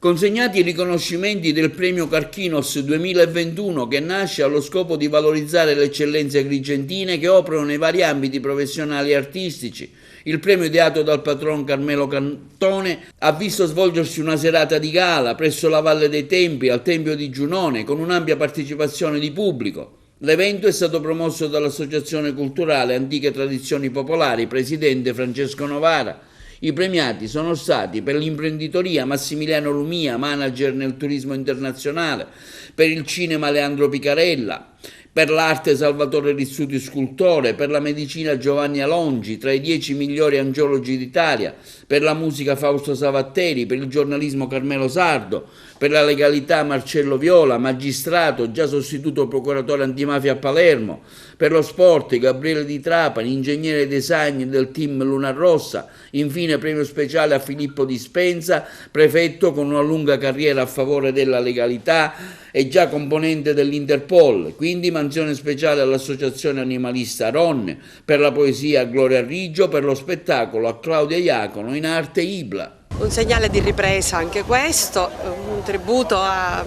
Consegnati i riconoscimenti del Premio Carchinos 2021, che nasce allo scopo di valorizzare le eccellenze agrigentine che operano nei vari ambiti professionali e artistici. Il premio, ideato dal patron Carmelo Cantone, ha visto svolgersi una serata di gala presso la Valle dei Tempii, al Tempio di Giunone, con un'ampia partecipazione di pubblico. L'evento è stato promosso dall'Associazione Culturale Antiche Tradizioni Popolari, presidente Francesco Novara. I premiati sono stati per l'imprenditoria Massimiliano Lumia, manager nel turismo internazionale, per il cinema Leandro Picarella, per l'arte Salvatore Rizzuti scultore, per la medicina Giovanni Alongi, tra i 10 migliori angiologi d'Italia, per la musica Fausto Savatteri, per il giornalismo Carmelo Sardo, per la legalità Marcello Viola, magistrato, già sostituto procuratore antimafia a Palermo, per lo sport Gabriele Di Trapani, ingegnere design del team Luna Rossa, infine premio speciale a Filippo Dispenza, prefetto con una lunga carriera a favore della legalità e già componente dell'Interpol, quindi menzione speciale all'Associazione Animalista RON, per la poesia a Gloria Riggio, per lo spettacolo a Claudia Iacono, in arte Ibla. Un segnale di ripresa anche questo, un tributo a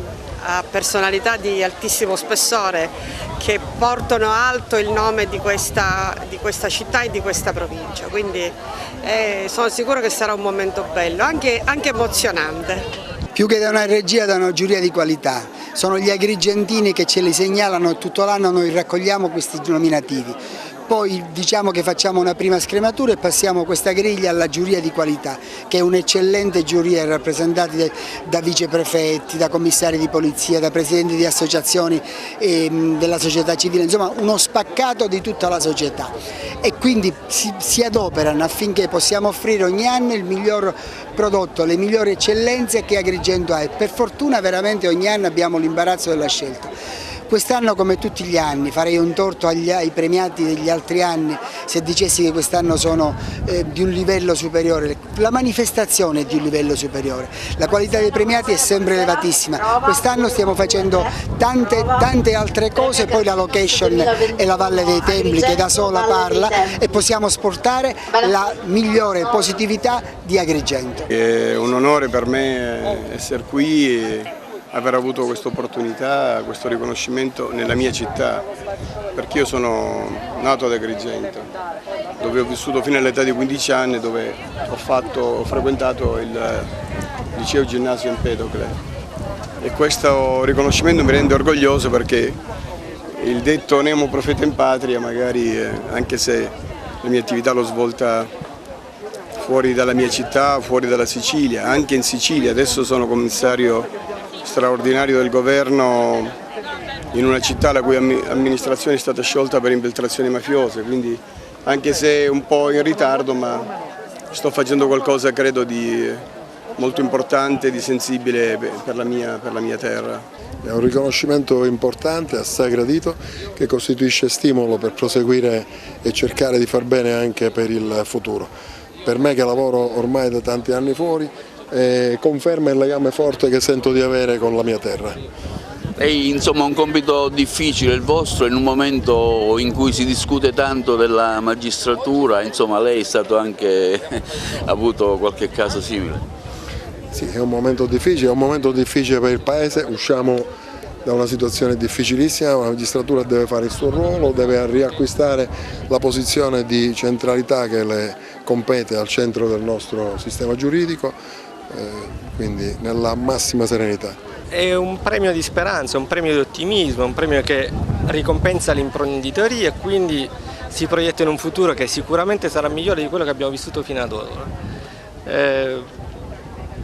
personalità di altissimo spessore che portano alto il nome di questa città e di questa provincia, quindi sono sicuro che sarà un momento bello, anche emozionante. Più che da una regia, da una giuria di qualità, sono gli agrigentini che ce li segnalano e tutto l'anno noi raccogliamo questi nominativi. Poi diciamo che facciamo una prima scrematura e passiamo questa griglia alla giuria di qualità, che è un'eccellente giuria rappresentata da viceprefetti, da commissari di polizia, da presidenti di associazioni della società civile, insomma uno spaccato di tutta la società. E quindi si adoperano affinché possiamo offrire ogni anno il miglior prodotto, le migliori eccellenze che Agrigento ha, e per fortuna veramente ogni anno abbiamo l'imbarazzo della scelta. Quest'anno, come tutti gli anni, farei un torto ai premiati degli altri anni se dicessi che quest'anno sono di un livello superiore. La manifestazione è di un livello superiore, la qualità dei premiati è sempre elevatissima. Quest'anno stiamo facendo tante altre cose, poi la location è la Valle dei Tempii che da sola parla e possiamo esportare la migliore positività di Agrigento. È un onore per me essere qui e aver avuto questa opportunità, questo riconoscimento nella mia città, perché io sono nato ad Agrigento, dove ho vissuto fino all'età di 15 anni, dove ho frequentato il liceo ginnasio Empedocle, e questo riconoscimento mi rende orgoglioso perché il detto nemo profeta in patria, magari anche se la mia attività l'ho svolta fuori dalla mia città, fuori dalla Sicilia, anche in Sicilia, adesso sono commissario straordinario del governo in una città la cui amministrazione è stata sciolta per infiltrazioni mafiose, quindi anche se un po' in ritardo, ma sto facendo qualcosa credo di molto importante, di sensibile per la mia terra. È un riconoscimento importante, assai gradito, che costituisce stimolo per proseguire e cercare di far bene anche per il futuro. Per me che lavoro ormai da tanti anni fuori, conferma il legame forte che sento di avere con la mia terra. Insomma, un compito difficile il vostro in un momento in cui si discute tanto della magistratura, insomma lei è stato anche ha avuto qualche caso simile. Sì, è un momento difficile per il Paese, usciamo da una situazione difficilissima, la magistratura deve fare il suo ruolo, deve riacquistare la posizione di centralità che le compete al centro del nostro sistema giuridico, quindi nella massima serenità. È un premio di speranza, un premio di ottimismo, un premio che ricompensa l'imprenditoria e quindi si proietta in un futuro che sicuramente sarà migliore di quello che abbiamo vissuto fino ad ora.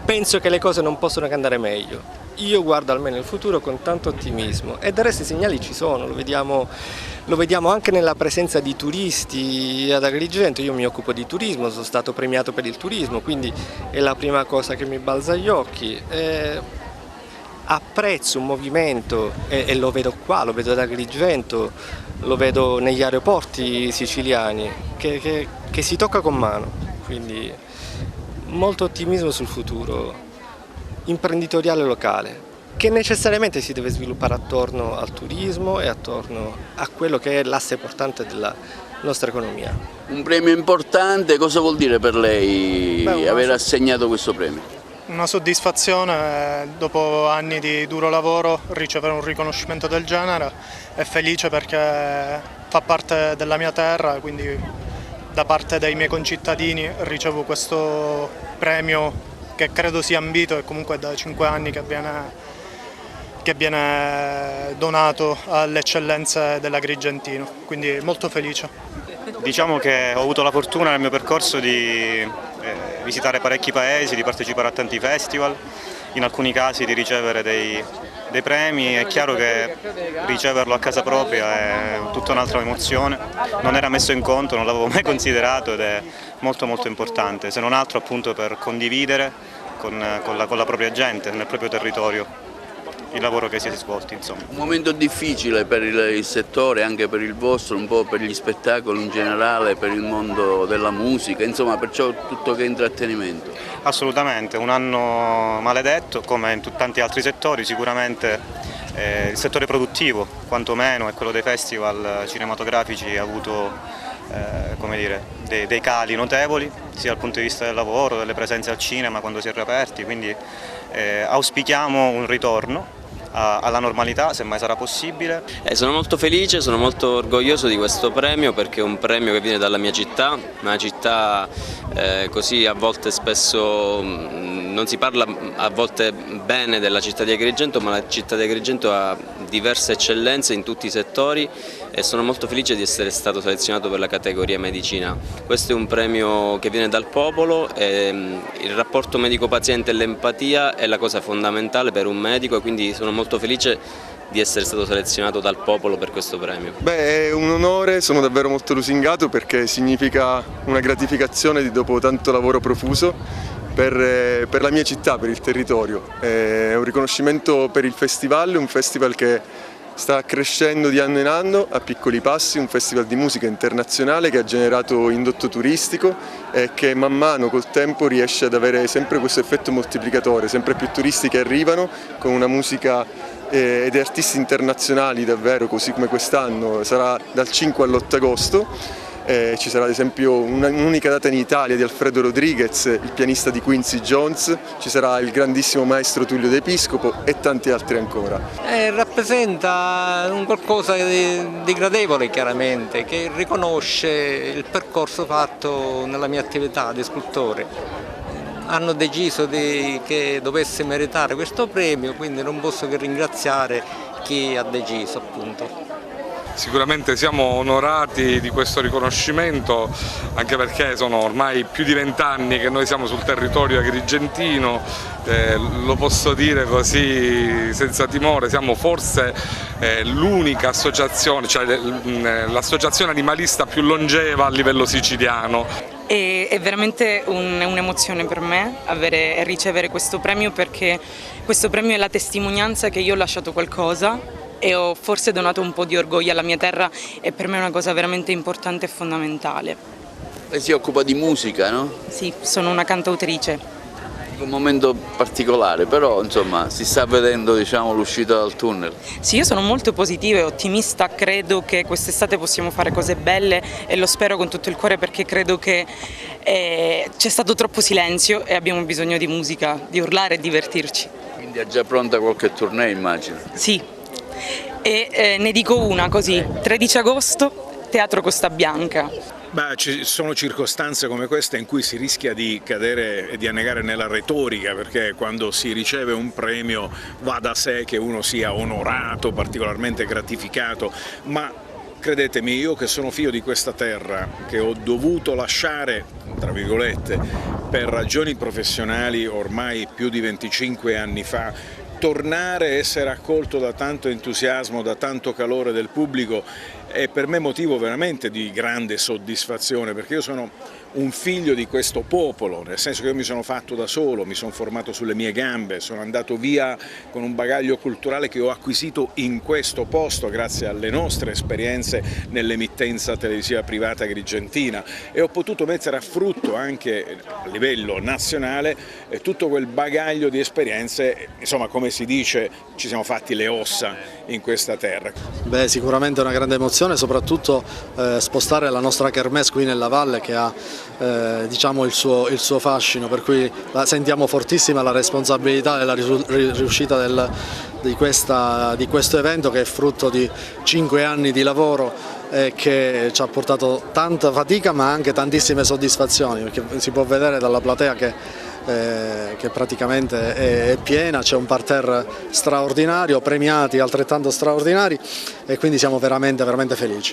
Penso che le cose non possono che andare meglio. Io guardo almeno il futuro con tanto ottimismo e del resto i segnali ci sono, lo vediamo anche nella presenza di turisti ad Agrigento. Io mi occupo di turismo, sono stato premiato per il turismo, quindi è la prima cosa che mi balza agli occhi. Apprezzo un movimento e lo vedo qua, lo vedo ad Agrigento, lo vedo negli aeroporti siciliani, che si tocca con mano, quindi molto ottimismo sul futuro imprenditoriale locale, che necessariamente si deve sviluppare attorno al turismo e attorno a quello che è l'asse portante della nostra economia. Un premio importante, cosa vuol dire per lei aver assegnato questo premio? Una soddisfazione dopo anni di duro lavoro ricevere un riconoscimento del genere, e felice perché fa parte della mia terra, quindi da parte dei miei concittadini ricevo questo premio che credo sia ambito e comunque è da 5 anni che viene donato alle eccellenze dell'Agrigentino, quindi molto felice. Diciamo che ho avuto la fortuna nel mio percorso di visitare parecchi paesi, di partecipare a tanti festival, in alcuni casi di ricevere dei premi. È chiaro che riceverlo a casa propria è tutta un'altra emozione, non era messo in conto, non l'avevo mai considerato ed è molto molto importante, se non altro appunto per condividere con la propria gente, nel proprio territorio, il lavoro che si è svolto, insomma. Un momento difficile per il settore, anche per il vostro, un po' per gli spettacoli in generale, per il mondo della musica, insomma, perciò tutto che intrattenimento. Assolutamente, un anno maledetto come in tanti altri settori, sicuramente il settore produttivo quantomeno e quello dei festival cinematografici ha avuto come dire, dei cali notevoli, sia dal punto di vista del lavoro, delle presenze al cinema quando si è riaperti, quindi auspichiamo un ritorno alla normalità, se mai sarà possibile. Sono molto felice, sono molto orgoglioso di questo premio perché è un premio che viene dalla mia città, una città così a volte spesso non si parla a volte bene della città di Agrigento, ma la città di Agrigento ha diverse eccellenze in tutti i settori e sono molto felice di essere stato selezionato per la categoria medicina. Questo è un premio che viene dal popolo e il rapporto medico-paziente e l'empatia è la cosa fondamentale per un medico e quindi sono molto felice di essere stato selezionato dal popolo per questo premio. Beh, è un onore, sono davvero molto lusingato perché significa una gratificazione di dopo tanto lavoro profuso per la mia città, per il territorio. È un riconoscimento per il festival, un festival che sta crescendo di anno in anno a piccoli passi, un festival di musica internazionale che ha generato indotto turistico e che man mano col tempo riesce ad avere sempre questo effetto moltiplicatore, sempre più turisti che arrivano con una musica ed artisti internazionali davvero, così come quest'anno sarà dal 5 all'8 agosto. Ci sarà ad esempio un'unica data in Italia di Alfredo Rodriguez, il pianista di Quincy Jones, ci sarà il grandissimo maestro Tullio D'Episcopo e tanti altri ancora. Rappresenta un qualcosa di gradevole chiaramente, che riconosce il percorso fatto nella mia attività di scultore. Hanno deciso che dovesse meritare questo premio, quindi non posso che ringraziare chi ha deciso appunto. Sicuramente siamo onorati di questo riconoscimento anche perché sono ormai più di 20 anni che noi siamo sul territorio agrigentino, lo posso dire così senza timore, siamo forse l'unica associazione, cioè l'associazione animalista più longeva a livello siciliano. È veramente un'emozione per me ricevere questo premio perché questo premio è la testimonianza che io ho lasciato qualcosa e ho forse donato un po' di orgoglio alla mia terra e per me è una cosa veramente importante e fondamentale. Lei si occupa di musica, no? Sì, sono una cantautrice. Un momento particolare, però insomma si sta vedendo, diciamo, l'uscita dal tunnel. Sì, io sono molto positiva e ottimista, credo che quest'estate possiamo fare cose belle e lo spero con tutto il cuore perché credo che c'è stato troppo silenzio e abbiamo bisogno di musica, di urlare e divertirci. Quindi è già pronta qualche tournée, immagino? Sì. E ne dico una così, 13 agosto, Teatro Costa Bianca. Beh, ci sono circostanze come queste in cui si rischia di cadere e di annegare nella retorica, perché quando si riceve un premio va da sé che uno sia onorato, particolarmente gratificato, ma credetemi, io che sono figlio di questa terra, che ho dovuto lasciare, tra virgolette, per ragioni professionali ormai più di 25 anni fa, tornare e essere accolto da tanto entusiasmo, da tanto calore del pubblico è per me motivo veramente di grande soddisfazione, perché io sono un figlio di questo popolo, nel senso che io mi sono fatto da solo, mi sono formato sulle mie gambe, sono andato via con un bagaglio culturale che ho acquisito in questo posto grazie alle nostre esperienze nell'emittenza televisiva privata agrigentina e ho potuto mettere a frutto anche a livello nazionale tutto quel bagaglio di esperienze, insomma come si dice ci siamo fatti le ossa in questa terra. Beh, sicuramente è una grande emozione, soprattutto spostare la nostra kermesse qui nella valle che ha diciamo il suo fascino, per cui sentiamo fortissima la responsabilità della riuscita di questo evento, che è frutto di 5 anni di lavoro e che ci ha portato tanta fatica ma anche tantissime soddisfazioni, perché si può vedere dalla platea che praticamente è piena, c'è un parterre straordinario, premiati altrettanto straordinari, e quindi siamo veramente felici.